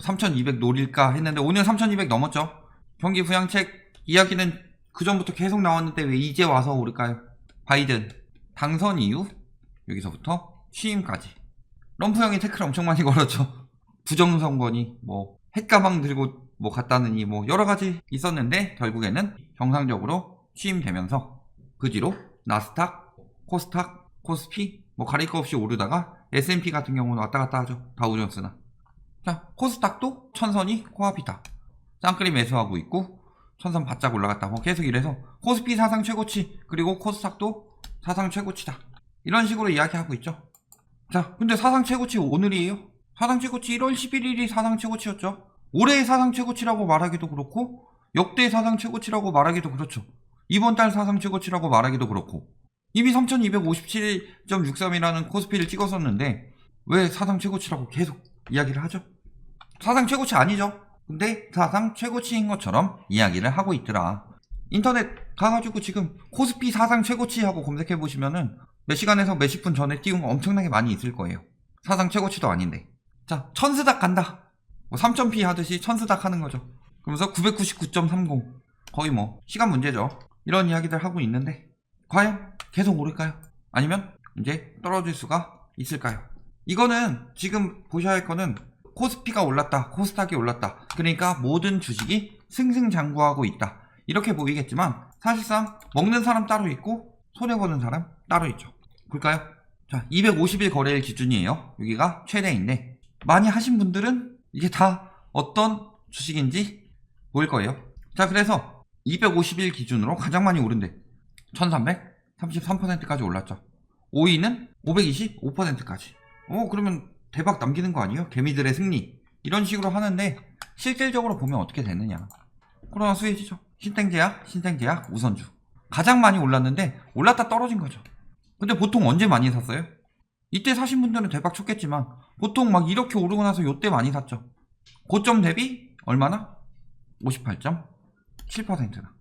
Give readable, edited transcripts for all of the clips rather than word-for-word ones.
3200 노릴까 했는데 오늘 3200 넘었죠. 경기 부양책 이야기는 그전부터 계속 나왔는데 왜 이제 와서 오를까요? 바이든 당선 이후 여기서부터 취임까지 럼프 형이 태클 엄청 많이 걸었죠. 부정선거니 뭐 핵가방 들고 뭐 갔다느니 뭐 여러가지 있었는데 결국에는 정상적으로 취임되면서 그 뒤로 나스닥, 코스닥, 코스피 뭐 가릴 거 없이 오르다가 S&P 같은 경우는 왔다 갔다 하죠. 다우존스나. 자, 코스닥도 천선이 코앞이다. 짱끌이 매수하고 있고 천선 바짝 올라갔다. 뭐 계속 이래서 코스피 사상 최고치 그리고 코스닥도 사상 최고치다. 이런 식으로 이야기하고 있죠. 자, 근데 사상 최고치 오늘이에요. 사상 최고치 1월 11일이 사상 최고치였죠. 올해의 사상 최고치라고 말하기도 그렇고 역대 사상 최고치라고 말하기도 그렇죠. 이번 달 사상 최고치라고 말하기도 그렇고 이미 3257.63이라는 코스피를 찍었었는데 왜 사상 최고치라고 계속 이야기를 하죠? 사상 최고치 아니죠. 근데 사상 최고치인 것처럼 이야기를 하고 있더라. 인터넷 가가지고 지금 코스피 사상 최고치 하고 검색해보시면은 몇 시간에서 몇십 분 전에 띄운 거 엄청나게 많이 있을 거예요. 사상 최고치도 아닌데. 자, 천스닥 간다. 뭐 3,000p 하듯이 천스닥 하는 거죠. 그러면서 999.30 거의 뭐 시간 문제죠. 이런 이야기들 하고 있는데 과연 계속 오를까요? 아니면 이제 떨어질 수가 있을까요? 이거는 지금 보셔야 할 거는 코스피가 올랐다, 코스닥이 올랐다. 그러니까 모든 주식이 승승장구하고 있다. 이렇게 보이겠지만 사실상 먹는 사람 따로 있고 손해보는 사람 따로 있죠. 볼까요? 자, 250일 거래일 기준이에요. 여기가 최대인데 많이 하신 분들은 이게 다 어떤 주식인지 보일 거예요. 자, 그래서 250일 기준으로 가장 많이 오른데 1333%까지 올랐죠. 5위는 525%까지. 그러면 대박 남기는 거 아니에요? 개미들의 승리. 이런 식으로 하는데 실질적으로 보면 어떻게 되느냐. 코로나 수혜지죠. 신생제약, 우선주. 가장 많이 올랐는데 올랐다 떨어진 거죠. 근데 보통 언제 많이 샀어요? 이때 사신 분들은 대박 쳤겠지만 보통 막 이렇게 오르고 나서 요때 많이 샀죠. 고점 대비 얼마나? 58.7%나.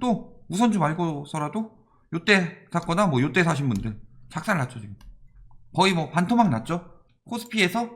또 우선주 말고서라도 요때 샀거나 뭐 요때 사신 분들 작살 났죠. 지금 거의 뭐 반토막 났죠. 코스피에서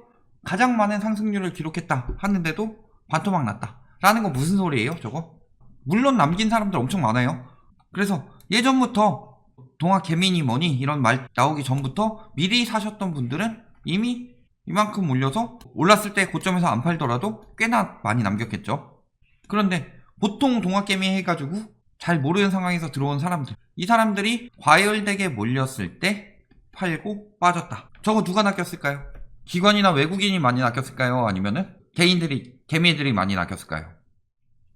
가장 많은 상승률을 기록했다 하는데도 반토막 났다 라는 건 무슨 소리예요 저거? 물론 남긴 사람들 엄청 많아요. 그래서 예전부터 동학 개미니 뭐니 이런 말 나오기 전부터 미리 사셨던 분들은 이미 이만큼 올려서 올랐을 때 고점에서 안 팔더라도 꽤나 많이 남겼겠죠. 그런데 보통 동학 개미 해가지고 잘 모르는 상황에서 들어온 사람들, 이 사람들이 과열되게 몰렸을 때 팔고 빠졌다. 저거 누가 낚였을까요? 기관이나 외국인이 많이 낚였을까요? 아니면은 개미들이 많이 낚였을까요?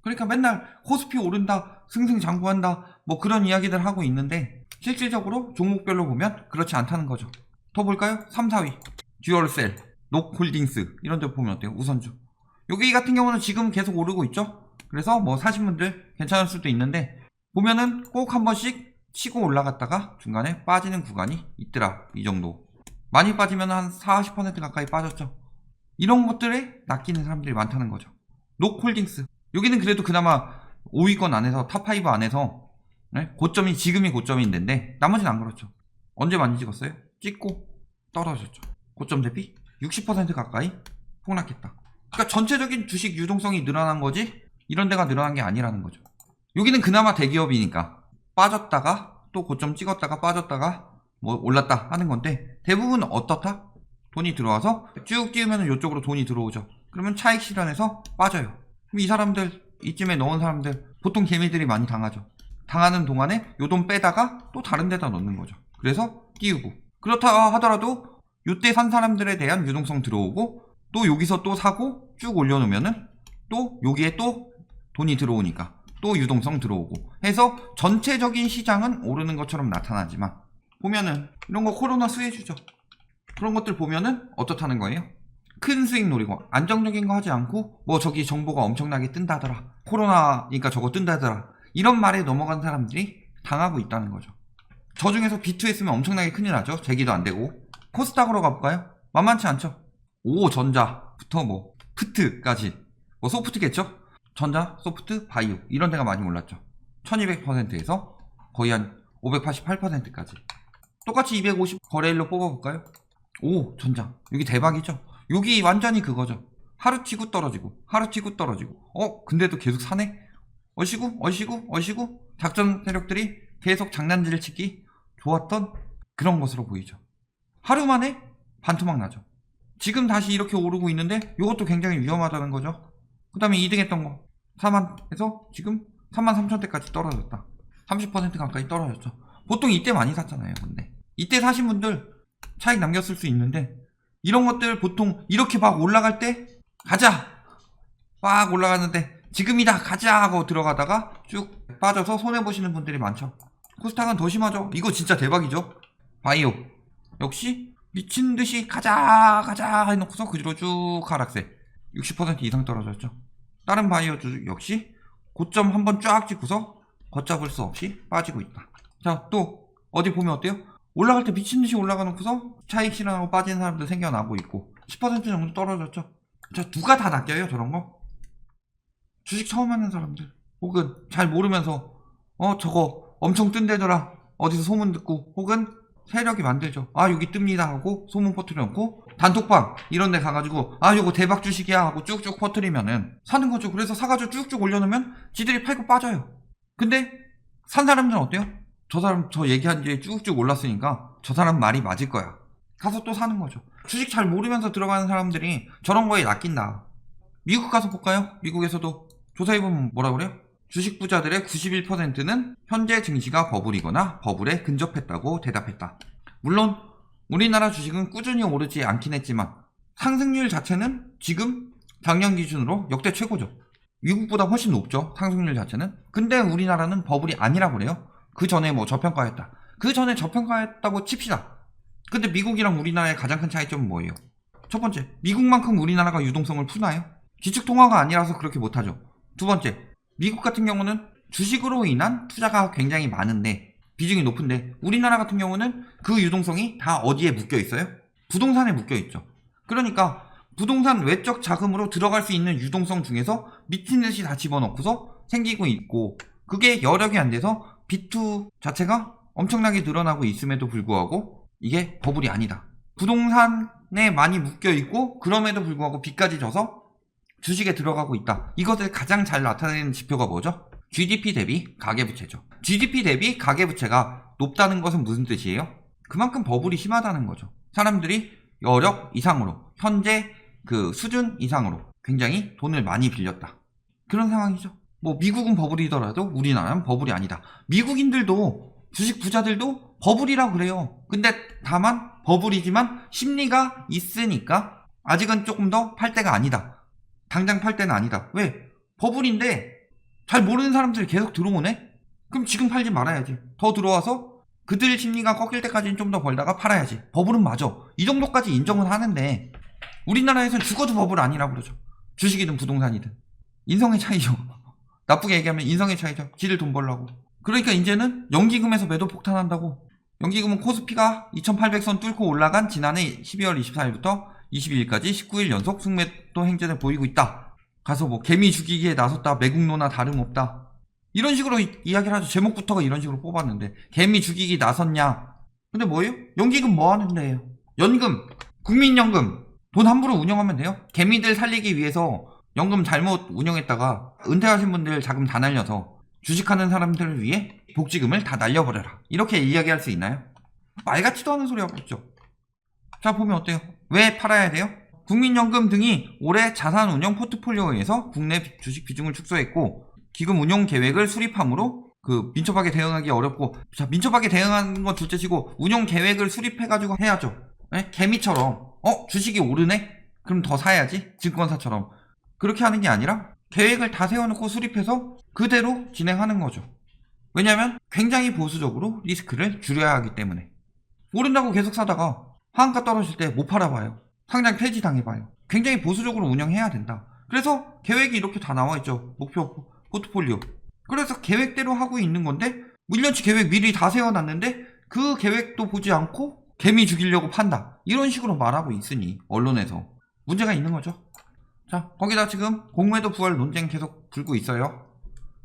그러니까 맨날 코스피 오른다, 승승장구한다, 뭐 그런 이야기들 하고 있는데 실질적으로 종목별로 보면 그렇지 않다는 거죠. 더 볼까요? 3, 4위 듀얼셀, 녹홀딩스 이런 데 보면 어때요? 우선주. 여기 같은 경우는 지금 계속 오르고 있죠. 그래서 뭐 사신 분들 괜찮을 수도 있는데 보면은 꼭 한 번씩 치고 올라갔다가 중간에 빠지는 구간이 있더라. 이 정도. 많이 빠지면 한 40% 가까이 빠졌죠. 이런 것들에 낚이는 사람들이 많다는 거죠. 녹홀딩스. 여기는 그래도 그나마 5위권 안에서 탑5 안에서 고점이 지금이 고점인데 나머지는 안 그렇죠. 언제 많이 찍었어요? 찍고 떨어졌죠. 고점 대비 60% 가까이 폭락했다. 그러니까 전체적인 주식 유동성이 늘어난 거지 이런 데가 늘어난 게 아니라는 거죠. 여기는 그나마 대기업이니까 빠졌다가 또 고점 찍었다가 빠졌다가 뭐 올랐다 하는 건데 대부분 어떻다? 돈이 들어와서 쭉 띄우면 이쪽으로 돈이 들어오죠. 그러면 차익 실현해서 빠져요. 그럼 이 사람들 이쯤에 넣은 사람들 보통 개미들이 많이 당하죠. 당하는 동안에 요 돈 빼다가 또 다른 데다 넣는 거죠. 그래서 띄우고 그렇다 하더라도 요때 산 사람들에 대한 유동성 들어오고 또 여기서 또 사고 쭉 올려놓으면은 또 여기에 또 돈이 들어오니까 또 유동성 들어오고 해서 전체적인 시장은 오르는 것처럼 나타나지만 보면은 이런 거 코로나 수혜주죠. 그런 것들 보면은 어떻다는 거예요? 큰 수익 노리고 안정적인 거 하지 않고 뭐 저기 정보가 엄청나게 뜬다더라, 코로나니까 저거 뜬다더라, 이런 말에 넘어간 사람들이 당하고 있다는 거죠. 저 중에서 B2S면 엄청나게 큰일 나죠. 재기도 안 되고. 코스닥으로 가볼까요? 만만치 않죠. 오전자부터 뭐 푸트까지 뭐 소프트겠죠. 전자, 소프트, 바이오 이런 데가 많이 올랐죠. 1200%에서 거의 한 588%까지. 똑같이 250 거래일로 뽑아볼까요? 오, 전장. 여기 대박이죠? 여기 완전히 그거죠. 하루 튀고 떨어지고, 하루 튀고 떨어지고. 근데도 계속 사네? 어시구. 작전 세력들이 계속 장난질 치기 좋았던 그런 것으로 보이죠. 하루 만에 반토막 나죠. 지금 다시 이렇게 오르고 있는데 이것도 굉장히 위험하다는 거죠. 그 다음에 2등 했던 거 4만에서 지금 33,000대까지 떨어졌다. 30% 가까이 떨어졌죠. 보통 이때 많이 샀잖아요. 근데 이때 사신 분들 차익 남겼을 수 있는데 이런 것들 보통 이렇게 막 올라갈 때 가자 막 올라가는데 지금이다 가자 하고 들어가다가 쭉 빠져서 손해보시는 분들이 많죠. 코스닥은 더 심하죠. 이거 진짜 대박이죠. 바이오 역시 미친듯이 가자 해놓고서 그 뒤로 쭉 하락세 60% 이상 떨어졌죠. 다른 바이오 주 역시 고점 한번 쫙 찍고서 걷잡을 수 없이 빠지고 있다. 자, 또 어디 보면 어때요? 올라갈 때 미친듯이 올라가놓고서 차익 실현하고 빠지는 사람들 생겨나고 있고 10% 정도 떨어졌죠. 자, 누가 다 낚여요 저런 거? 주식 처음 하는 사람들 혹은 잘 모르면서 저거 엄청 뜬대더라 어디서 소문 듣고 혹은 세력이 만들죠. 아 여기 뜹니다 하고 소문 퍼뜨려놓고 단톡방 이런 데 가가지고 아 요거 대박 주식이야 하고 쭉쭉 퍼뜨리면은 사는 거죠. 그래서 사가지고 쭉쭉 올려놓으면 지들이 팔고 빠져요. 근데 산 사람들은 어때요? 저 사람 저 얘기한 뒤에 쭉쭉 올랐으니까 저 사람 말이 맞을 거야. 가서 또 사는 거죠. 주식 잘 모르면서 들어가는 사람들이 저런 거에 낚인다. 미국 가서 볼까요? 미국에서도 조사해보면 뭐라 그래요? 주식 부자들의 91%는 현재 증시가 버블이거나 버블에 근접했다고 대답했다. 물론 우리나라 주식은 꾸준히 오르지 않긴 했지만 상승률 자체는 지금 작년 기준으로 역대 최고죠. 미국보다 훨씬 높죠. 상승률 자체는. 근데 우리나라는 버블이 아니라고 그래요. 그 전에 뭐 저평가했다. 그 전에 저평가했다고 칩시다. 근데 미국이랑 우리나라의 가장 큰 차이점은 뭐예요? 첫 번째, 미국만큼 우리나라가 유동성을 푸나요? 기축통화가 아니라서 그렇게 못하죠. 두 번째, 미국 같은 경우는 주식으로 인한 투자가 굉장히 많은데 비중이 높은데 우리나라 같은 경우는 그 유동성이 다 어디에 묶여 있어요? 부동산에 묶여 있죠. 그러니까 부동산 외적 자금으로 들어갈 수 있는 유동성 중에서 미친 듯이 다 집어넣고서 생기고 있고 그게 여력이 안 돼서 B2 자체가 엄청나게 늘어나고 있음에도 불구하고 이게 버블이 아니다. 부동산에 많이 묶여 있고 그럼에도 불구하고 빚까지 져서 주식에 들어가고 있다. 이것을 가장 잘 나타내는 지표가 뭐죠? GDP 대비 가계부채죠. GDP 대비 가계부채가 높다는 것은 무슨 뜻이에요? 그만큼 버블이 심하다는 거죠. 사람들이 여력 이상으로 현재 그 수준 이상으로 굉장히 돈을 많이 빌렸다. 그런 상황이죠. 뭐 미국은 버블이더라도 우리나라는 버블이 아니다. 미국인들도 주식 부자들도 버블이라고 그래요. 근데 다만 버블이지만 심리가 있으니까 아직은 조금 더 팔 때가 아니다. 당장 팔 때는 아니다. 왜? 버블인데 잘 모르는 사람들이 계속 들어오네? 그럼 지금 팔지 말아야지. 더 들어와서 그들 심리가 꺾일 때까지는 좀 더 벌다가 팔아야지. 버블은 맞아. 이 정도까지 인정은 하는데 우리나라에선 죽어도 버블 아니라고 그러죠. 주식이든 부동산이든. 인성의 차이죠. 나쁘게 얘기하면 인성의 차이죠. 지들 돈 벌라고. 그러니까 이제는 연기금에서 매도 폭탄한다고. 연기금은 코스피가 2800선 뚫고 올라간 지난해 12월 24일부터 22일까지 19일 연속 승매도 행진을 보이고 있다. 가서 뭐 개미 죽이기에 나섰다. 매국노나 다름없다. 이런 식으로 이야기를 하죠. 제목부터가 이런 식으로 뽑았는데 개미 죽이기 나섰냐. 근데 뭐예요? 연기금 뭐 하는데요? 연금, 국민연금 돈 함부로 운영하면 돼요? 개미들 살리기 위해서 연금 잘못 운영했다가 은퇴하신 분들 자금 다 날려서 주식하는 사람들을 위해 복지금을 다 날려버려라. 이렇게 이야기할 수 있나요? 말 같지도 않은 소리 하고 있죠. 자, 보면 어때요? 왜 팔아야 돼요? 국민연금 등이 올해 자산운용 포트폴리오에서 국내 주식 비중을 축소했고 기금 운용 계획을 수립함으로 그 민첩하게 대응하기 어렵고 자 민첩하게 대응하는 건 둘째치고 운용 계획을 수립해가지고 해야죠. 네? 개미처럼 주식이 오르네? 그럼 더 사야지. 증권사처럼 그렇게 하는 게 아니라 계획을 다 세워놓고 수립해서 그대로 진행하는 거죠. 왜냐면 굉장히 보수적으로 리스크를 줄여야 하기 때문에 오른다고 계속 사다가 하한가 떨어질 때 못 팔아봐요. 상장 폐지 당해봐요. 굉장히 보수적으로 운영해야 된다. 그래서 계획이 이렇게 다 나와있죠. 목표 포트폴리오. 그래서 계획대로 하고 있는 건데 1년치 계획 미리 다 세워놨는데 그 계획도 보지 않고 개미 죽이려고 판다. 이런 식으로 말하고 있으니 언론에서 문제가 있는 거죠. 자, 거기다 지금 공매도 부활 논쟁 계속 불고 있어요.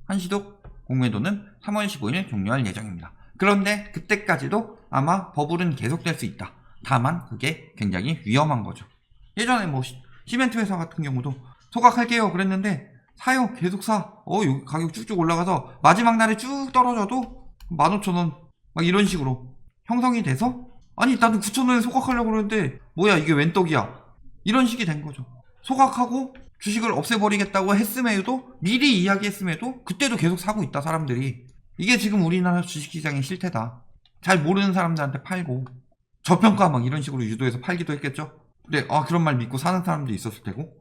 한시도 공매도는 3월 15일 종료할 예정입니다. 그런데 그때까지도 아마 버블은 계속될 수 있다. 다만 그게 굉장히 위험한 거죠. 예전에 뭐 시멘트 회사 같은 경우도 소각할게요 그랬는데 사요. 계속 사. 여기 가격 쭉쭉 올라가서 마지막 날에 쭉 떨어져도 15,000원 막 이런 식으로 형성이 돼서 아니 나는 9,000원에 소각하려고 그러는데 뭐야 이게 웬 떡이야 이런 식이 된 거죠. 소각하고 주식을 없애버리겠다고 했음에도 미리 이야기했음에도 그때도 계속 사고 있다 사람들이. 이게 지금 우리나라 주식시장의 실태다. 잘 모르는 사람들한테 팔고 저평가 막 이런 식으로 유도해서 팔기도 했겠죠. 근데 그런 말 믿고 사는 사람도 있었을 테고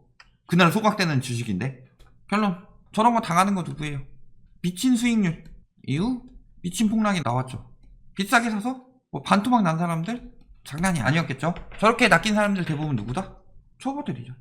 그날 소각되는 주식인데 결론 저런 거 당하는 거 누구예요? 미친 수익률 이후 미친 폭락이 나왔죠. 비싸게 사서 뭐 반토막 난 사람들 장난이 아니었겠죠. 저렇게 낚인 사람들 대부분 누구다? 초보들이죠.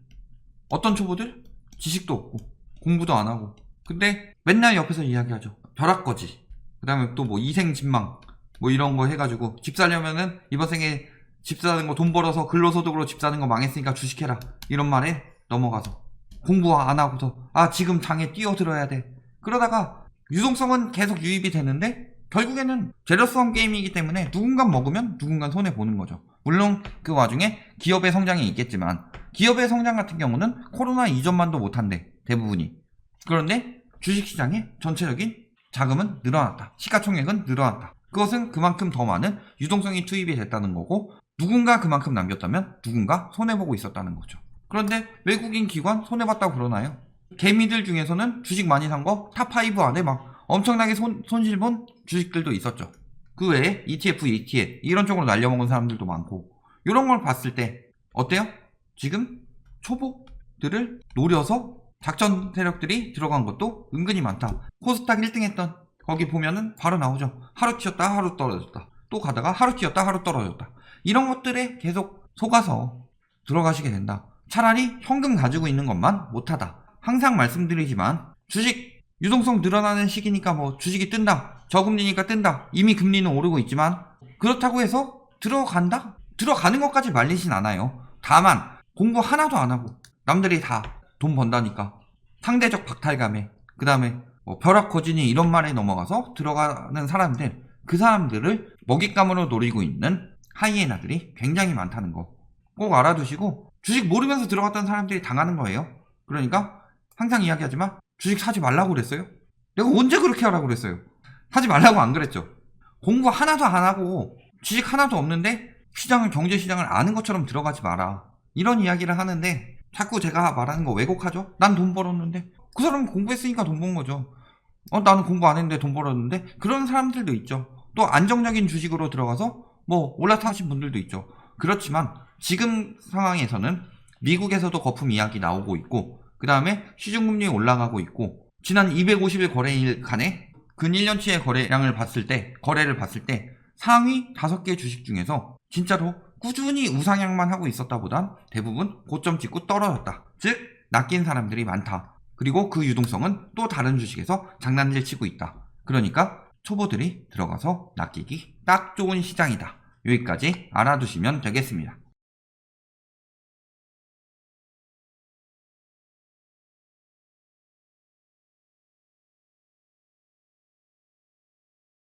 어떤 초보들? 지식도 없고 공부도 안 하고 근데 맨날 옆에서 이야기하죠. 벼락거지. 그 다음에 또 뭐 이생진망 뭐 이런 거 해가지고 집 사려면은 이번 생에 집 사는 거 돈 벌어서 근로소득으로 집 사는 거 망했으니까 주식해라 이런 말에 넘어가서 공부 안 하고서 지금 장에 뛰어들어야 돼. 그러다가 유동성은 계속 유입이 되는데 결국에는 제로섬 게임이기 때문에 누군가 먹으면 누군가 손해보는 거죠. 물론 그 와중에 기업의 성장이 있겠지만 기업의 성장 같은 경우는 코로나 이전만도 못한대 대부분이. 그런데 주식시장의 전체적인 자금은 늘어났다. 시가총액은 늘어났다. 그것은 그만큼 더 많은 유동성이 투입이 됐다는 거고 누군가 그만큼 남겼다면 누군가 손해보고 있었다는 거죠. 그런데 외국인 기관 손해봤다고 그러나요? 개미들 중에서는 주식 많이 산 거 탑5 안에 막 엄청나게 손실본 주식들도 있었죠. 그 외에 ETF, ETF 이런 쪽으로 날려먹은 사람들도 많고 이런 걸 봤을 때 어때요? 지금 초보들을 노려서 작전 세력들이 들어간 것도 은근히 많다. 코스닥 1등 했던 거기 보면은 바로 나오죠. 하루 튀었다 하루 떨어졌다. 또 가다가 하루 튀었다 하루 떨어졌다. 이런 것들에 계속 속아서 들어가시게 된다. 차라리 현금 가지고 있는 것만 못하다. 항상 말씀드리지만 주식 유동성 늘어나는 시기니까 뭐 주식이 뜬다. 저금리니까 뜬다. 이미 금리는 오르고 있지만 그렇다고 해서 들어간다? 들어가는 것까지 말리진 않아요. 다만 공부 하나도 안 하고 남들이 다 돈 번다니까 상대적 박탈감에 그 다음에 뭐 벼락거지니 이런 말에 넘어가서 들어가는 사람들 그 사람들을 먹잇감으로 노리고 있는 하이에나들이 굉장히 많다는 거 꼭 알아두시고 주식 모르면서 들어갔던 사람들이 당하는 거예요. 그러니까 항상 이야기하지만 주식 사지 말라고 그랬어요? 내가 언제 그렇게 하라고 그랬어요? 사지 말라고 안 그랬죠. 공부 하나도 안 하고 주식 하나도 없는데 시장을 경제시장을 아는 것처럼 들어가지 마라 이런 이야기를 하는데 자꾸 제가 말하는 거 왜곡하죠? 난 돈 벌었는데 그 사람은 공부했으니까 돈 번 거죠. 나는 공부 안 했는데 돈 벌었는데 그런 사람들도 있죠. 또 안정적인 주식으로 들어가서 뭐 올라타신 분들도 있죠. 그렇지만 지금 상황에서는 미국에서도 거품 이야기 나오고 있고 그 다음에 시중금리 올라가고 있고 지난 250일 거래일 간에 근 1년치의 거래량을 봤을 때 거래를 봤을 때 상위 5개 주식 중에서 진짜로 꾸준히 우상향만 하고 있었다 보단 대부분 고점 찍고 떨어졌다. 즉 낚인 사람들이 많다. 그리고 그 유동성은 또 다른 주식에서 장난질 치고 있다. 그러니까 초보들이 들어가서 낚이기 딱 좋은 시장이다. 여기까지 알아두시면 되겠습니다.